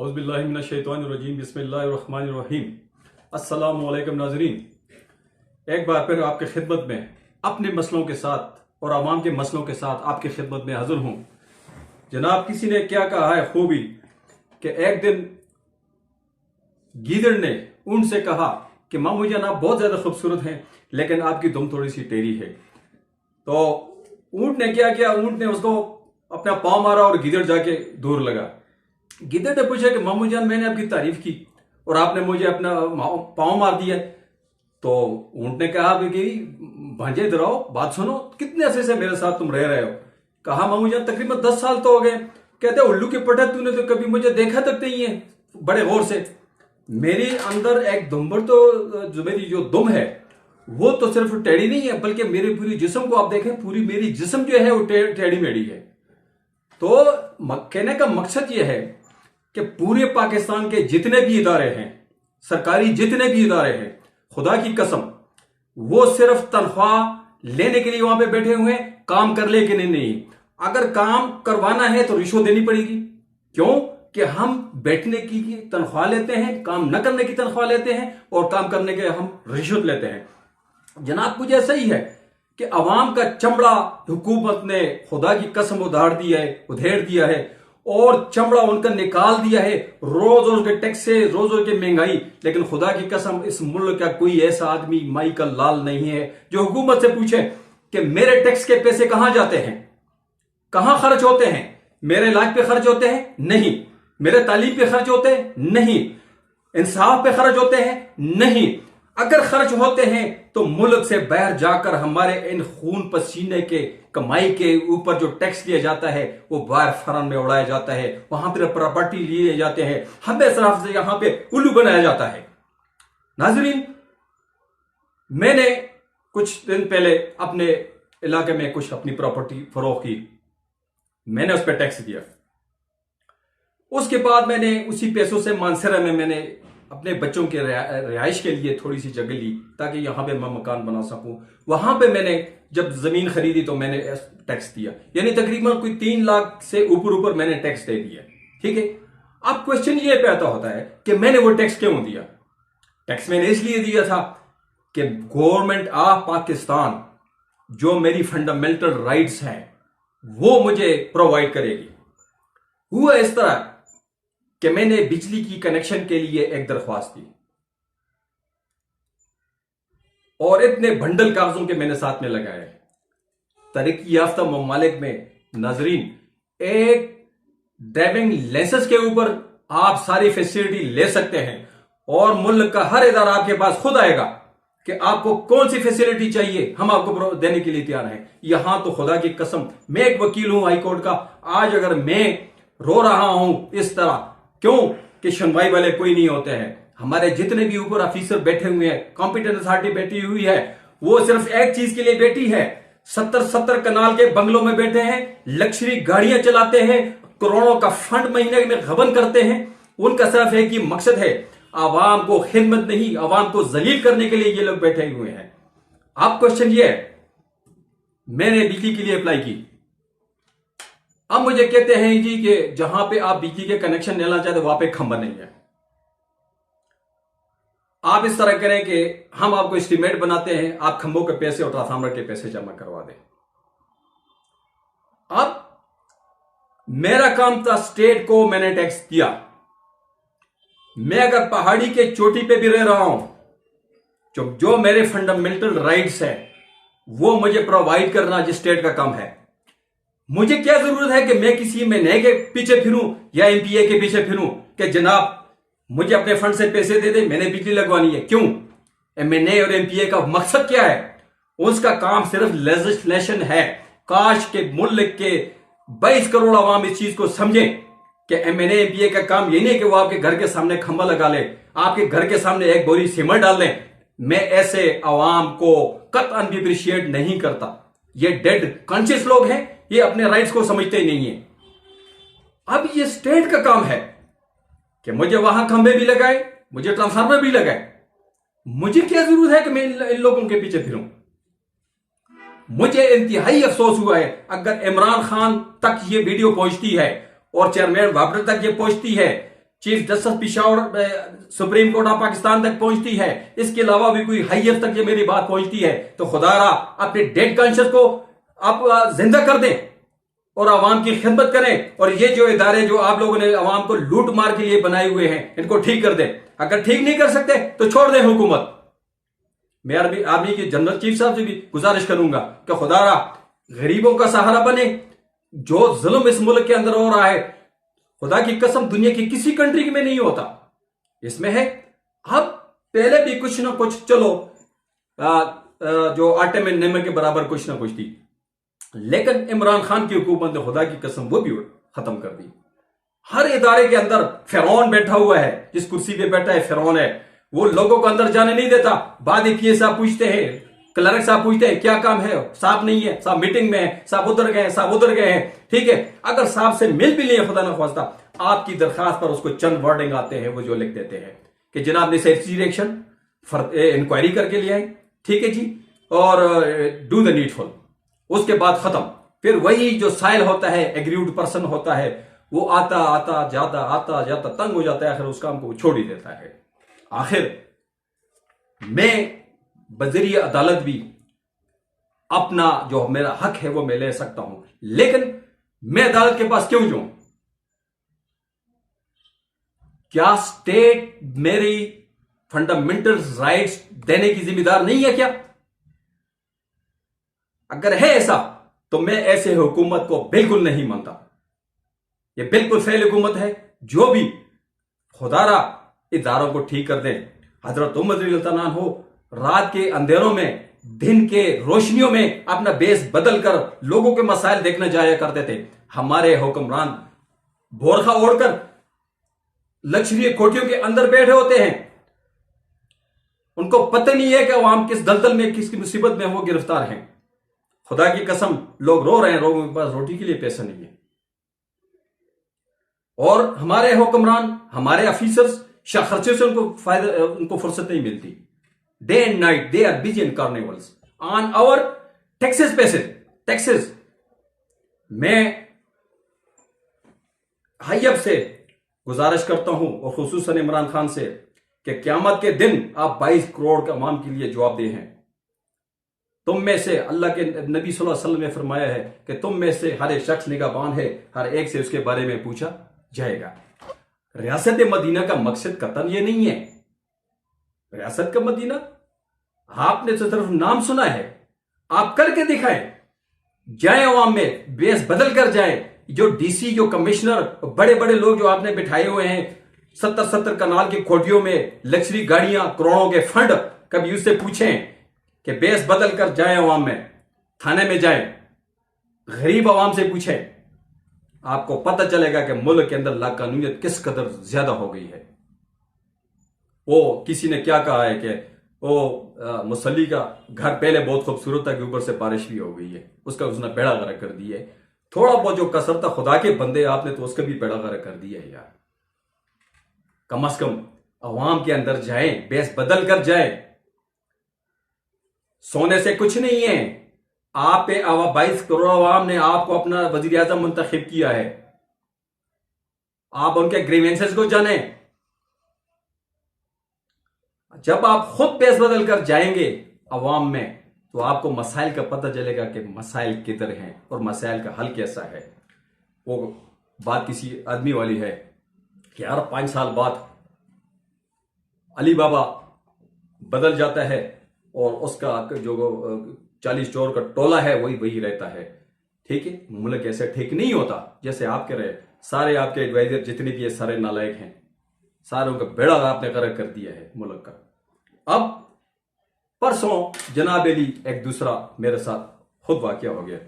औज़ुबिल्लाहिमिनश्शैतानिर्रजीम बिस्मिल्लाहिर्रहमानिर्रहीम। अस्सलाम वालेकुम नाज़रीन, एक बार फिर आपके खिदमत में अपने मसलों के साथ और आवाम के मसलों के साथ आपकी खिदमत में हाजिर हूँ। जनाब, किसी ने क्या कहा है खूबी कि एक दिन गीदड़ ने ऊंट से कहा कि मामू जान आप बहुत ज़्यादा खूबसूरत हैं लेकिन आपकी दुम थोड़ी सी टेढ़ी है। तो ऊंट ने क्या किया, ऊंट ने उसको अपना पाँव मारा और गीदड़ जाके दूर लगा। गिद्दड़ ने पूछा कि मामू जान मैंने आपकी तारीफ की और आपने मुझे अपना पाँव मार दिया। तो ऊंट ने कहा कि भांजे इधर आओ, बात सुनो, कितने अरसे से मेरे साथ तुम रह रहे हो? कहा मामू जान तकरीबन 10 साल तो हो गए। कहते उल्लू के पटा, तूने तो कभी मुझे देखा तक नहीं है। बड़े गौर से, मेरी अंदर एक दुम्बर, तो जो मेरी जो दुम है वो तो सिर्फ टेढ़ी नहीं है बल्कि मेरे पूरी जिस्म को आप देखें, पूरी मेरी जिस्म जो है वो टेढ़ी मेढ़ी है। तो कहने का मकसद ये है कि पूरे पाकिस्तान के जितने भी इदारे हैं, सरकारी जितने भी इदारे हैं, खुदा की कसम वो सिर्फ तनख्वाह लेने के लिए वहां पे बैठे हुए हैं, काम कर ले कि नहीं। अगर काम करवाना है तो रिश्वत देनी पड़ेगी। क्यों कि हम बैठने की तनख्वाह लेते हैं, काम न करने की तनख्वाह लेते हैं और काम करने के हम रिश्वत लेते हैं। जनाब, मुझे ऐसा ही है कि अवाम का चमड़ा हुकूमत ने खुदा की कसम उधेड़ दिया है और चमड़ा उनका निकाल दिया है, रोज रोज के टैक्स से, रोज रोज की महंगाई। लेकिन खुदा की कसम इस मुल्क का कोई ऐसा आदमी माई का लाल नहीं है जो हुकूमत से पूछे कि मेरे टैक्स के पैसे कहां जाते हैं, कहां खर्च होते हैं? मेरे इलाज पे खर्च होते हैं? नहीं। मेरे तालीम पे खर्च होते हैं? नहीं। इंसाफ पे खर्च होते हैं? नहीं। अगर खर्च होते हैं तो मुल्क से बाहर जाकर हमारे इन खून पसीने के कमाई के ऊपर जो टैक्स लिया जाता है वो बाहर फरन में उड़ाया जाता है, वहां पर प्रॉपर्टी लिए जाते हैं, हमें सिर्फ से यहां पे उल्लू बनाया जाता है। नाजरीन, मैंने कुछ दिन पहले अपने इलाके में कुछ अपनी प्रॉपर्टी फरोख्त की, मैंने उस पर टैक्स दिया। उसके बाद मैंने उसी पैसों से मानसरा में मैंने अपने बच्चों के रिहाइश के लिए थोड़ी सी जगह ली ताकि यहां पे मैं मकान बना सकूं। वहां पे मैंने जब जमीन खरीदी तो मैंने टैक्स दिया, यानी तकरीबन कोई 3 लाख से ऊपर मैंने टैक्स दे दिया। ठीक है। अब क्वेश्चन ये पैदा होता है कि मैंने वो टैक्स क्यों दिया? टैक्स मैंने इसलिए दिया था कि गवर्नमेंट ऑफ पाकिस्तान जो मेरी फंडामेंटल राइट्स हैं वो मुझे प्रोवाइड करेगी। हुआ इस तरह कि मैंने बिजली की कनेक्शन के लिए एक दरख्वास्त दी और इतने बंडल कागजों के मैंने साथ में लगाए। तरक्की याफ्ता ममालिक में नाजरीन एक ड्राइविंग लाइसेंस के ऊपर आप सारी फैसिलिटी ले सकते हैं और मुल्क का हर इदारा आपके पास खुद आएगा कि आपको कौन सी फैसिलिटी चाहिए, हम आपको देने के लिए तैयार हैं। यहां तो खुदा की कसम, मैं एक वकील हूं हाई कोर्ट का, आज अगर मैं रो रहा हूं इस तरह, क्यों कि सुनवाई वाले कोई नहीं होते हैं। हमारे जितने भी ऊपर ऑफिसर बैठे हुए हैं, कॉम्पिटेंट अथॉरिटी बैठी हुई है, वो सिर्फ एक चीज के लिए बैठी है, 70 कनाल के बंगलों में बैठे हैं, लग्जरी गाड़ियां चलाते हैं, करोड़ों का फंड महीने में गबन करते हैं। उनका सिर्फ एक ही मकसद है, आवाम को खिदमत नहीं, आवाम को जलील करने के लिए ये लोग बैठे हुए हैं। अब क्वेश्चन ये है, मैंने बिजली के लिए अप्लाई की, अब मुझे कहते हैं जी कि जहां पे आप बिजली के कनेक्शन लेना चाहते वहां पे खंबा नहीं है। आप इस तरह करें कि हम आपको एस्टीमेट बनाते हैं, आप खंभों के पैसे और ट्रांसफार्मर के पैसे जमा करवा दें। अब मेरा काम था, स्टेट को मैंने टैक्स दिया। मैं अगर पहाड़ी के चोटी पे भी रह रहा हूं, जो मेरे फंडामेंटल राइट्स हैं वो मुझे प्रोवाइड करना जिस स्टेट का काम है। मुझे क्या जरूरत है कि मैं किसी एमएनए के पीछे फिरूं या एमपीए के पीछे फिरूं कि जनाब मुझे अपने फंड से पैसे दे दे, मैंने बिजली लगवानी है। क्यों? एमएनए और एमपीए का मकसद क्या है? उसका काम सिर्फ लेजिस्लेशन है। काश के मुल्क के 22 करोड़ आवाम इस चीज को समझें कि एमएनए एमपीए का काम यही नहीं कि वो आपके घर के सामने खंबा लगा ले, आपके घर के सामने एक बोरी सीमेंट डाल दें। मैं ऐसे आवाम को कतई भी अप्रिशिएट नहीं करता। ये डेड कॉन्शियस लोग हैं, ये अपने राइट्स को समझते ही नहीं है। अब ये स्टेट का काम है कि मुझे वहां खंबे भी लगाए, मुझे ट्रांसफार्मर भी लगाए। मुझे क्या जरूरत है कि मैं इन लोगों के पीछे फिरूं? मुझे इंतहाई अफसोस हुआ है अगर इमरान खान तक ये वीडियो पहुंचती है और चेयरमैन बाबर तक ये पहुंचती है, chief justice Peshawar supreme court of Pakistan तक पहुंचती है, इसके अलावा भी कोई हाईएस्ट तक ये मेरी बात पहुंचती है, तो खुदारा अपने डेड कॉन्शियस को आप जिंदा कर दें और आवाम की खिदमत करें। और ये जो इदारे जो आप लोगों ने आवाम को लूट मार के लिए बनाए हुए हैं, इनको ठीक कर दें। अगर ठीक नहीं कर सकते तो छोड़ दें हुकूमत। मैं आर्मी के जनरल चीफ साहब से भी गुजारिश करूंगा कि खुदारा गरीबों का सहारा बने। जो जुल्म इस मुल्क के अंदर हो रहा है, खुदा की कसम दुनिया की किसी कंट्री में नहीं होता, इसमें है। अब पहले भी कुछ ना कुछ चलो जो आटे में नमक के बराबर कुछ ना कुछ थी, लेकिन इमरान खान की हुकूमत ने खुदा की कसम वो भी खत्म कर दी। हर इदारे के अंदर फिरौन बैठा हुआ है, जिस कुर्सी पे बैठा है फिरौन है, वो लोगों को अंदर जाने नहीं देता। बाद एक साहब पूछते हैं, क्लर्क साहब पूछते हैं क्या काम है, साहब नहीं है, साहब मीटिंग में है, साहब उधर गए, साहब उधर गए हैं। ठीक है, अगर साहब से मिल भी लिए खुदा न खास्ता, आपकी दरखास्त पर उसको चंद वर्डिंग आते हैं, वो जो लिख देते हैं कि जनाब ने डायरेक्शन इंक्वायरी करके लिया है, ठीक है जी, और डू द नीडफुल, उसके बाद खत्म। फिर वही जो साइल होता है, एग्रीव्ड पर्सन होता है, वो आता जाता तंग हो जाता है, आखिर उस काम को छोड़ ही देता है। आखिर मैं बजरिया अदालत भी अपना जो मेरा हक है वो मैं ले सकता हूं, लेकिन मैं अदालत के पास क्यों जाऊं? क्या स्टेट मेरी फंडामेंटल राइट्स देने की जिम्मेदार नहीं है क्या? अगर है ऐसा तो मैं ऐसे हुकूमत को बिल्कुल नहीं मानता। ये बिल्कुल फेल हुकूमत है। जो भी खुदारा इदारों को ठीक कर दें। हजरत उमर रज़ियल्लाहु अन्हु हो रात के अंधेरों में, दिन के रोशनियों में अपना बेस बदल कर लोगों के मसाइल देखने जाया करते थे। हमारे हुक्मरान बोरखा ओढ़कर लग्जरी कोठियों के अंदर बैठे होते हैं, उनको पता नहीं है कि अवाम किस दलदल में, किसकी मुसीबत में वो गिरफ्तार हैं। खुदा की कसम लोग रो रहे हैं, लोगों के पास रोटी के लिए पैसा नहीं है। और हमारे हुक्मरान, हमारे ऑफिसर्स खर्चे से उनको फुर्सत नहीं मिलती। Day and night they are busy in carnivals on our taxes पैसे टैक्सेस। मैं हाईअप से गुजारिश करता हूं और खुसूसन इमरान खान से कि क़यामत के दिन आप 22 करोड़ के अवाम के लिए जवाबदेह हैं। तुम में से, अल्लाह के नबी सल्लल्लाहु अलैहि वसल्लम ने फरमाया है कि तुम में से हर एक शख्स निगाहबान है, हर एक से उसके बारे में पूछा जाएगा। रियासत मदीना का मकसद कतन ये नहीं है। रियासत का मदीना आपने तो सिर्फ नाम सुना है, आप करके दिखाएं। जाए अवाम में, बेस बदल कर जाए। जो डीसी, जो कमिश्नर, बड़े बड़े लोग जो आपने बिठाए हुए हैं 70 कनाल की कोठियों में, लग्जरी गाड़ियां, करोड़ों के फंड, कभी उससे पूछें कि बेस बदल कर जाए अवाम में, थाने में जाए, गरीब अवाम से पूछें, आपको पता चलेगा कि मुल्क के अंदर लाकानूनियत किस कदर ज्यादा हो गई है। वो किसी ने क्या कहा है कि वो मुसल्ली का घर पहले बहुत खूबसूरत था कि ऊपर से बारिश भी हो गई है, उसका उसने बेड़ा गर्क कर दिया है। थोड़ा बहुत जो कसर था, खुदा के बंदे आपने तो उसका भी बेड़ा गर्क कर दिया है यार। कम से कम अवाम के अंदर जाएं, बेस बदल कर जाएं। सोने से कुछ नहीं है। आप 22 करोड़ अवाम ने आपको अपना वजीर आजम मुंतखब किया है। आप उनके ग्रीवेंसेस को जाने। जब आप खुद बेस बदल कर जाएंगे अवाम में, तो आपको मसाइल का पता चलेगा कि मसाइल किधर हैं और मसाइल का हल कैसा है। वो बात किसी आदमी वाली है कि यार 5 साल बाद अली बाबा बदल जाता है और उसका जो 40 चोर का टोला है वही रहता है। ठीक है, मुल्क ऐसे ठीक नहीं होता जैसे आप कह रहे। सारे आपके एडवाइजर जितने भी है सारे नालायक हैं, सारों का बेड़ा आपने गर्क कर दिया है मुल्क का। अब परसों जनाब अली एक दूसरा मेरे साथ खुद वाकया हो गया।